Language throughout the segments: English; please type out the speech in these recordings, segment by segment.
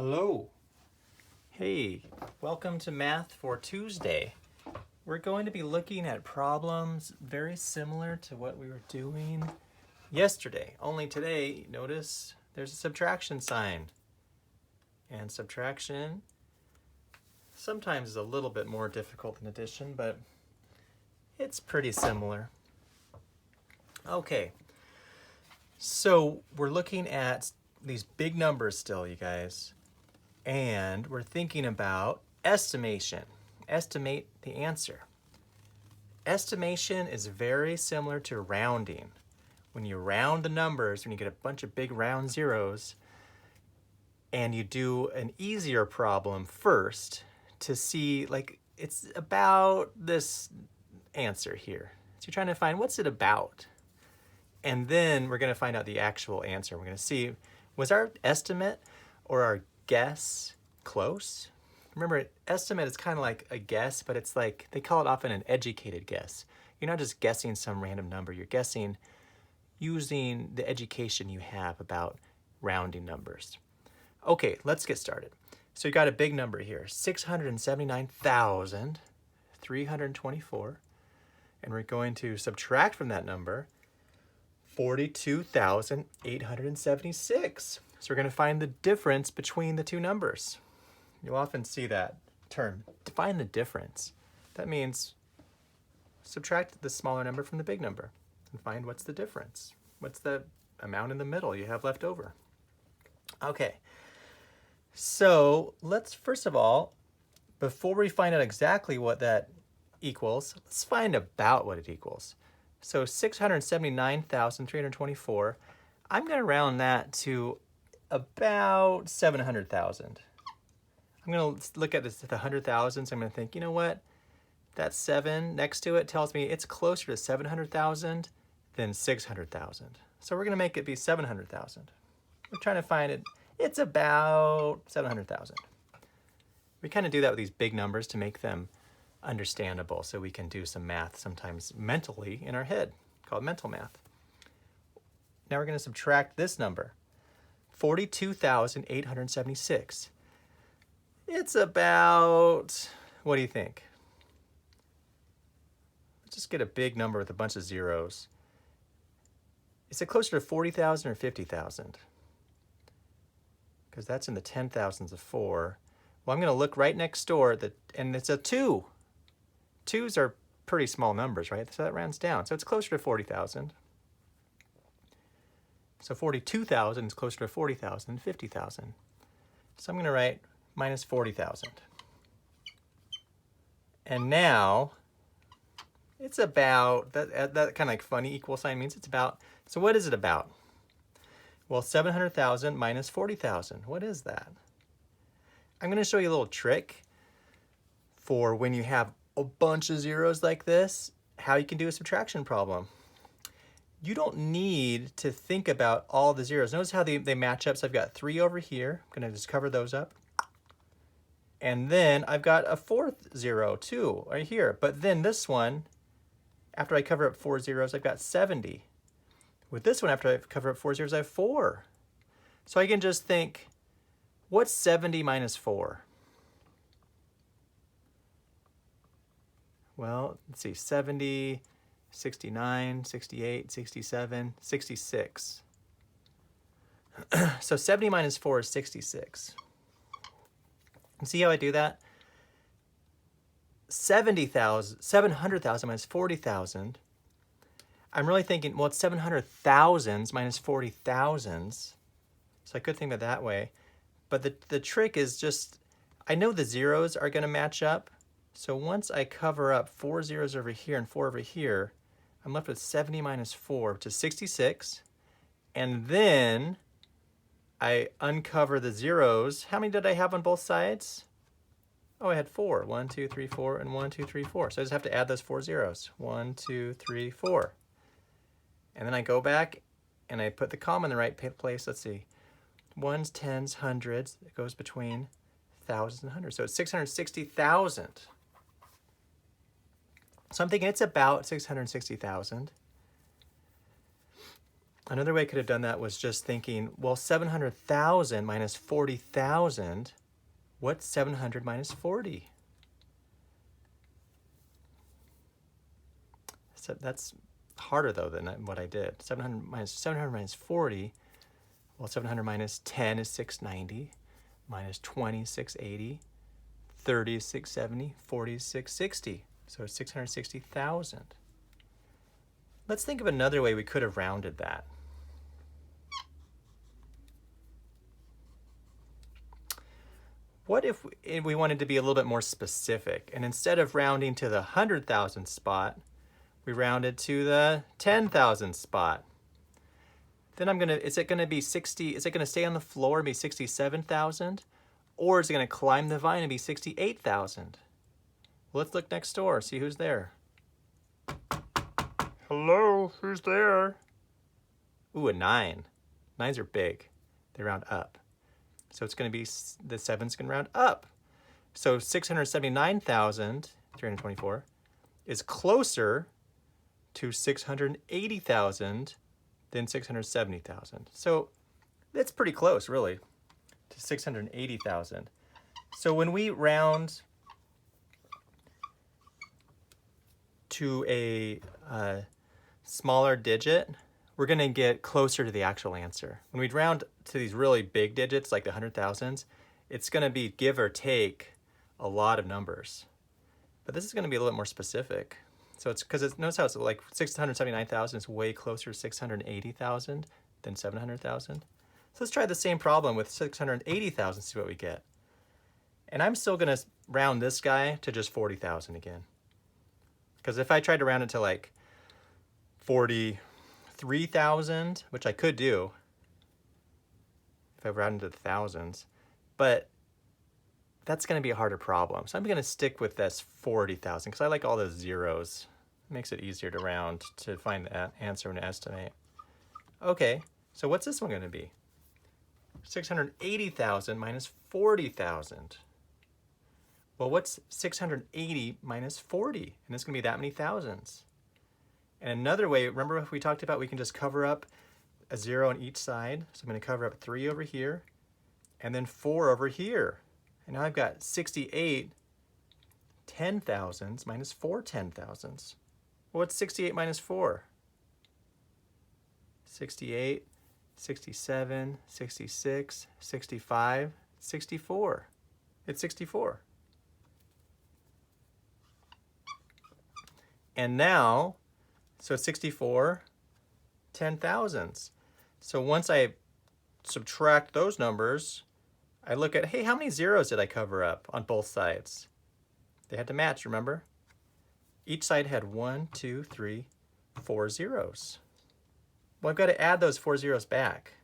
Hello. Hey, welcome to Math for Tuesday. We're going to be looking at problems very similar to what we were doing yesterday. Only today, notice there's a subtraction sign. And subtraction sometimes is a little bit more difficult than addition, but it's pretty similar. Okay, so we're looking at these big numbers still, you guys. And we're thinking about estimation. Estimate the answer. Estimation is very similar to rounding. When you round the numbers, when you get a bunch of big round zeros, and you do an easier problem first to see, like, it's about this answer here. So you're trying to find what's it about. And then we're going to find out the actual answer. We're going to see, was our estimate or our guess close? Remember, estimate is kind of like a guess, but it's like, they call it often an educated guess. You're not just guessing some random number, you're guessing using the education you have about rounding numbers. Okay, let's get started. So you got a big number here, 679,324, and we're going to subtract from that number 42,876. So we're going to find the difference between the two numbers. You'll often see that term, define the difference. That means subtract the smaller number from the big number and find what's the difference. What's the amount in the middle you have left over? Okay, so let's first of all, before we find out exactly what that equals, let's find about what it equals. So 679,324, I'm going to round that to about 700,000. I'm going to look at this, the 100,000s. I'm going to think, you know what? That 7 next to it tells me it's closer to 700,000 than 600,000. So we're going to make it be 700,000. We're trying to find it. It's about 700,000. We kind of do that with these big numbers to make them understandable so we can do some math sometimes mentally in our head, called mental math. Now we're going to subtract this number, 42,876. It's about, what do you think? Let's just get a big number with a bunch of zeros. Is it closer to 40,000 or 50,000? Because that's in the 10,000s of 4. Well, I'm going to look right next door, and it's a 2. 2s are pretty small numbers, right? So that rounds down. So it's closer to 40,000. So 42,000 is closer to 40,000 than 50,000. So I'm going to write minus 40,000. And now it's about, that kind of like funny equal sign means it's about. So what is it about? Well, 700,000 minus 40,000. What is that? I'm going to show you a little trick for when you have a bunch of zeros like this, how you can do a subtraction problem. You don't need to think about all the zeros. Notice how they match up. So I've got 3 over here. I'm going to just cover those up. And then I've got a 4th 0 too, right here. But then this one, after I cover up 4 zeros, I've got 70. With this one, after I cover up 4 zeros, I have 4. So I can just think, what's 70 minus 4? Well, let's see, 70, 69, 68, 67, 66. So 70 minus 4 is 66. And see how I do that? 700,000 minus 40,000. I'm really thinking, well, it's 700,000s minus 40,000s. So I could think of it that way. But the trick is just, I know the zeros are going to match up. So once I cover up 4 zeros over here and 4 over here, I'm left with 70 minus 4, which is 66. And then I uncover the zeros. How many did I have on both sides? Oh, I had 4. 1, 2, 3, 4, and 1, 2, 3, 4. So I just have to add those 4 zeros. 1, 2, 3, 4. And then I go back and I put the comma in the right place. Let's see. Ones, tens, hundreds. It goes between thousands and hundreds. So it's 660,000. So I'm thinking it's about 660,000. Another way I could have done that was just thinking, well, 700,000 minus 40,000, what's 700 minus 40? So that's harder though than what I did. 700 minus 40, well, 700 minus 10 is 690, minus 20 is 680, 30 is 670, 40 is 660. So it's 660,000. Let's think of another way we could have rounded that. What if we wanted to be a little bit more specific, and instead of rounding to the 100,000 spot, we rounded to the 10,000 spot? Then is it gonna be 60, is it gonna stay on the floor and be 67,000? Or is it gonna climb the vine and be 68,000? Well, let's look next door, see who's there. Hello, who's there? Ooh, a 9. 9s are big, they round up. So it's going to be, the 7's going to round up. So 679,324 is closer to 680,000 than 670,000. So that's pretty close, really, to 680,000. So when we round to a smaller digit, we're going to get closer to the actual answer. When we round to these really big digits, like the 100,000s, it's going to be give or take a lot of numbers. But this is going to be a little more specific. So it's because notice how it's like 679,000 is way closer to 680,000 than 700,000. So let's try the same problem with 680,000, see what we get. And I'm still going to round this guy to just 40,000 again. Because if I tried to round it to like 43,000, which I could do if I rounded to the thousands, but that's going to be a harder problem. So I'm going to stick with this 40,000 because I like all those zeros. It makes it easier to round to find the answer and estimate. Okay, so what's this one going to be? 680,000 minus 40,000. Well, what's 680 minus 40? And it's going to be that many thousands. And another way, remember if we talked about we can just cover up a 0 on each side. So I'm going to cover up 3 over here and then 4 over here. And now I've got 68 10,000s minus 4 10,000s. Well, what's 68 minus 4? 68, 67, 66, 65, 64. It's 64. And now, so it's 64 10,000s. So once I subtract those numbers, I look at, hey, how many zeros did I cover up on both sides? They had to match, remember? Each side had 1, 2, 3, 4 zeros. Well, I've got to add those 4 zeros back.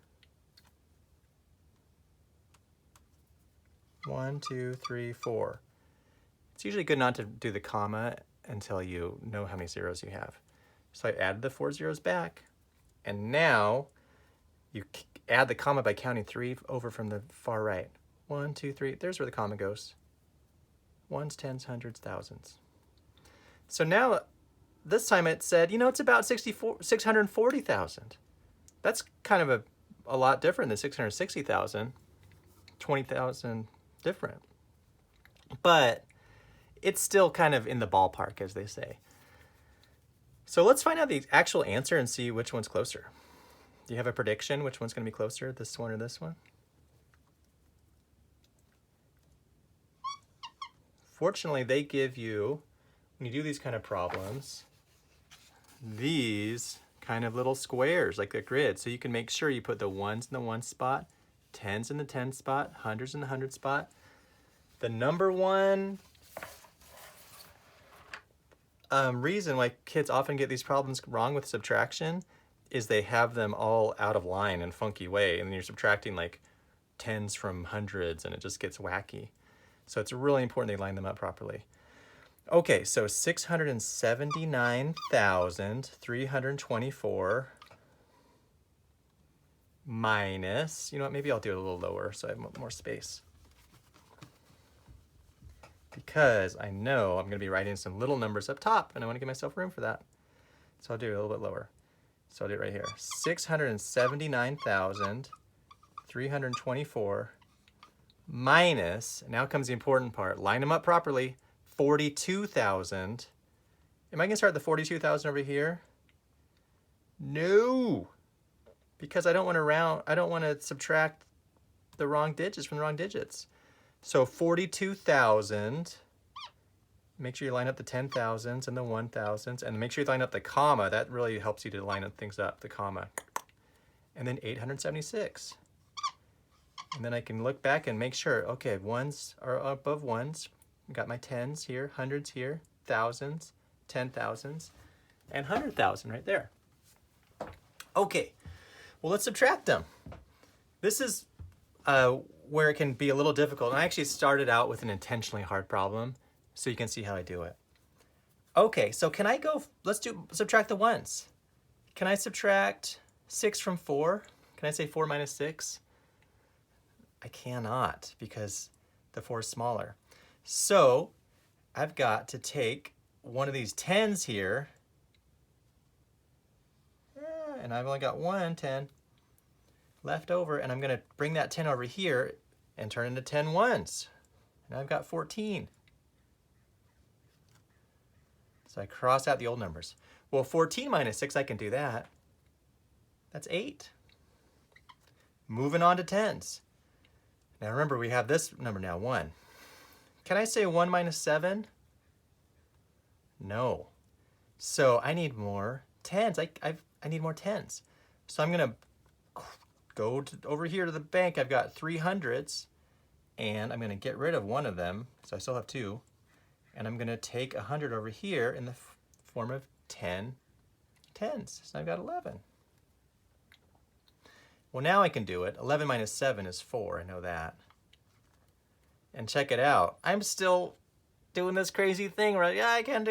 1, 2, 3, 4. It's usually good not to do the comma until you know how many zeros you have. So I added the 4 zeros back, and now you add the comma by counting 3 over from the far right. 1, 2, 3, there's where the comma goes. Ones, tens, hundreds, thousands. So now, this time it said, you know, it's about 640,000. That's kind of a lot different than 660,000. 20,000 different. But it's still kind of in the ballpark, as they say. So let's find out the actual answer and see which one's closer. Do you have a prediction which one's going to be closer, this one or this one? Fortunately, they give you, when you do these kind of problems, these kind of little squares, like a grid. So you can make sure you put the ones in the 1 spot, tens in the 10 spot, hundreds in the 100 spot. The number one reason why kids often get these problems wrong with subtraction is they have them all out of line in a funky way, and you're subtracting like tens from hundreds and it just gets wacky. So it's really important they line them up properly. Okay, so 679,324 minus, you know what, maybe I'll do it a little lower so I have more space. Because I know I'm going to be writing some little numbers up top, and I want to give myself room for that. So I'll do it a little bit lower. So I'll do it right here. 679,324 minus, now comes the important part, line them up properly, 42,000. Am I gonna start the 42,000 over here? No, because I don't want to round, I don't want to subtract the wrong digits from the wrong digits. So 42,000, make sure you line up the 10,000s and the 1,000s, and make sure you line up the comma. That really helps you to line up things up, the comma. And then 876. And then I can look back and make sure, okay, ones are above ones. Got my tens here, hundreds here, thousands, 10,000s, and 100,000 right there. Okay, well, let's subtract them. This is where it can be a little difficult. And I actually started out with an intentionally hard problem so you can see how I do it. Okay, so can I go, subtract the ones. Can I subtract 6 from 4? Can I say 4 minus 6? I cannot because the 4 is smaller. So I've got to take one of these 10s here, and I've only got 1 10 left over, and I'm going to bring that 10 over here and turn into 10 ones. And I've got 14. So I cross out the old numbers. Well, 14 minus 6, I can do that. That's 8. Moving on to 10s. Now remember, we have this number now, 1. Can I say 1 minus 7? No. So I need more 10s. I need more 10s. So I'm going to go over here to the bank. I've got 300s, and I'm going to get rid of one of them, so I still have 2. And I'm going to take 100 over here in the form of 10 10s. So I've got 11. Well, now I can do it. 11 minus 7 is 4. I know that. And check it out. I'm still doing this crazy thing where I can't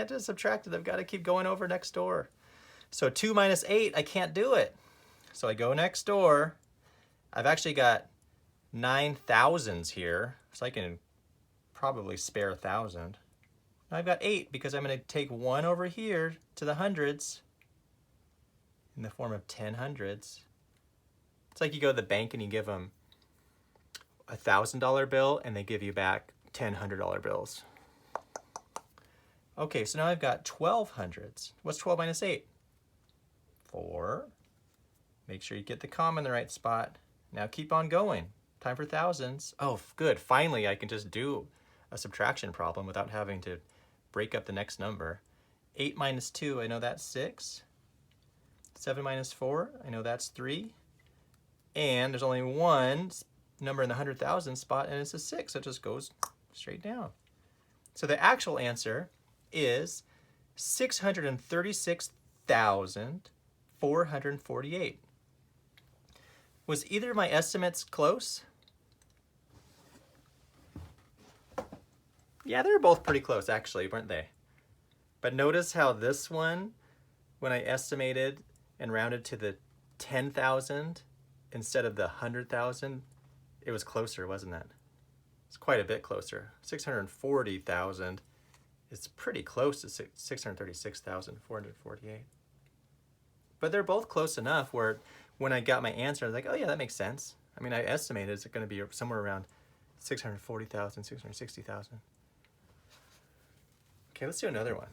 just subtract it. I've got to keep going over next door. So 2 minus 8, I can't do it. So I go next door. I've actually got 9,000s here, so I can probably spare 1,000. I've got 8 because I'm going to take 1 over here to the hundreds in the form of 10 hundreds. It's like you go to the bank and you give them a $1,000 bill and they give you back 10 $100 bills. Okay, so now I've got 12 hundreds. What's 12 minus 8? 4. Make sure you get the comma in the right spot. Now keep on going. Time for thousands. Oh, good. Finally, I can just do a subtraction problem without having to break up the next number. 8 minus 2, I know that's 6. 7 minus 4, I know that's 3. And there's only one number in the 100,000 spot, and it's a 6, so it just goes straight down. So the actual answer is 636,448. Was either of my estimates close? Yeah, they were both pretty close, actually, weren't they? But notice how this one, when I estimated and rounded to the 10,000 instead of the 100,000, it was closer, wasn't it? It's quite a bit closer. 640,000 is pretty close to 636,448. But they're both close enough where when I got my answer, I was like, oh yeah, that makes sense. I mean, I estimated it's going to be somewhere around 640,000, 660,000. Okay, let's do another one.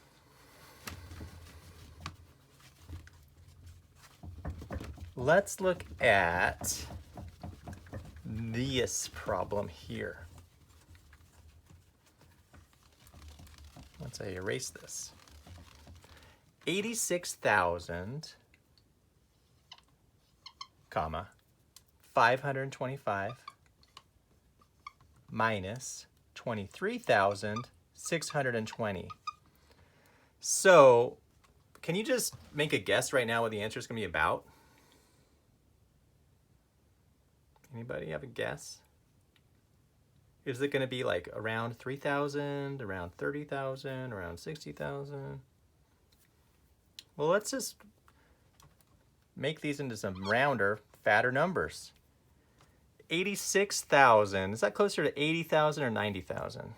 Let's look at this problem here. Once I erase this. 86,000, comma, 525 minus 23,620. So, can you just make a guess right now what the answer is going to be about? Anybody have a guess? Is it going to be like around 3,000, around 30,000, around 60,000? Well, let's just make these into some rounder, fatter numbers. 86,000, is that closer to 80,000 or 90,000?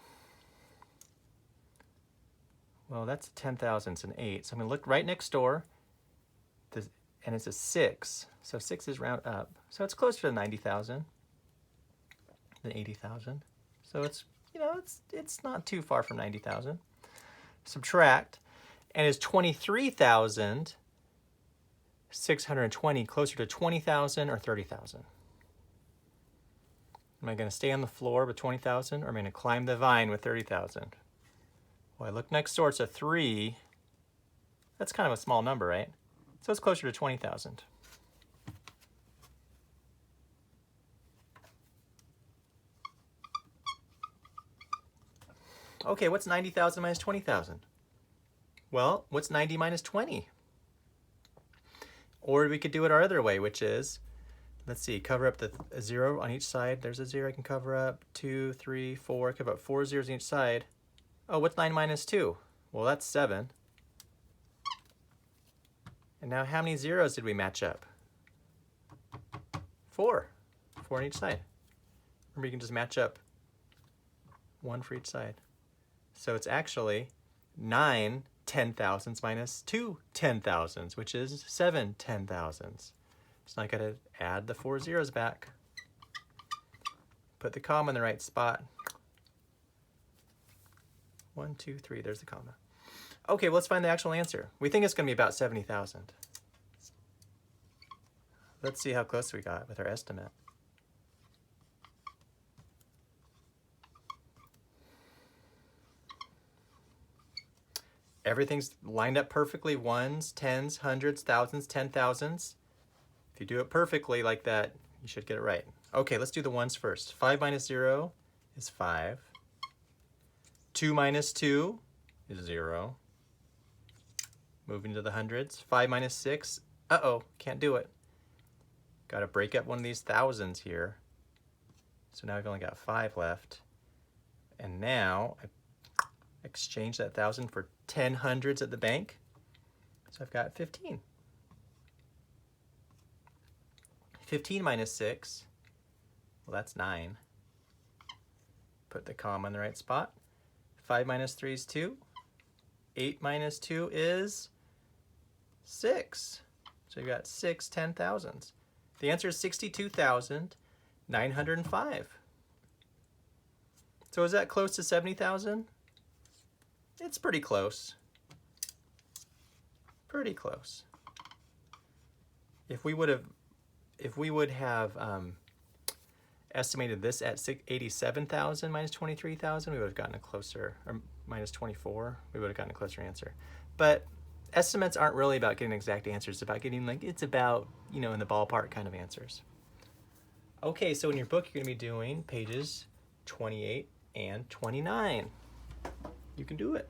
Well, that's 10,000s and 8. So I'm going to look right next door. and it's a 6. So 6 is round up. So it's closer to 90,000 than 80,000. So it's, you know, it's not too far from 90,000. Subtract, and is 23,620 closer to 20,000 or 30,000? Am I going to stay on the floor with 20,000 or am I going to climb the vine with 30,000? Well, I look next door, it's a 3. That's kind of a small number, right? So it's closer to 20,000. Okay, what's 90,000 minus 20,000? Well, what's 90 minus 20? Or we could do it our other way, which is, let's see, cover up the 0 on each side. There's a 0 I can cover up. 2, 3, 4. Cover up 4 zeros on each side. Oh, what's 9 minus 2? Well, that's 7. And now how many zeros did we match up? 4. 4 on each side. Remember, you can just match up 1 for each side. So it's actually 9 10,000s minus 2 10,000s, which is 7 10,000s. So I got to add the 4 zeros back. Put the comma in the right spot. 1, 2, 3, there's the comma. Okay, well, let's find the actual answer. We think it's going to be about 70,000. Let's see how close we got with our estimate. Everything's lined up perfectly. Ones, tens, hundreds, thousands, 10,000s. If you do it perfectly like that, you should get it right. Okay, let's do the ones first. 5 minus 0 is 5. 2 minus 2 is 0. Moving to the hundreds. 5 minus 6. Uh-oh, can't do it. Got to break up one of these thousands here. So now I've only got 5 left. And now I exchange that 1,000 for 10 hundreds at the bank. So I've got 15. 15 minus 6, well, that's 9. Put the comma in the right spot. 5 minus 3 is 2. 8 minus 2 is 6. So you've got 6 10,000s. The answer is 62,905. So is that close to 70,000? It's pretty close. Pretty close. If we would have estimated this at 87,000 minus 23,000, we would have gotten a closer, or minus 24, we would have gotten a closer answer. But estimates aren't really about getting exact answers. It's about getting, like, it's about, you know, in the ballpark kind of answers. Okay, so in your book, you're going to be doing pages 28 and 29. You can do it.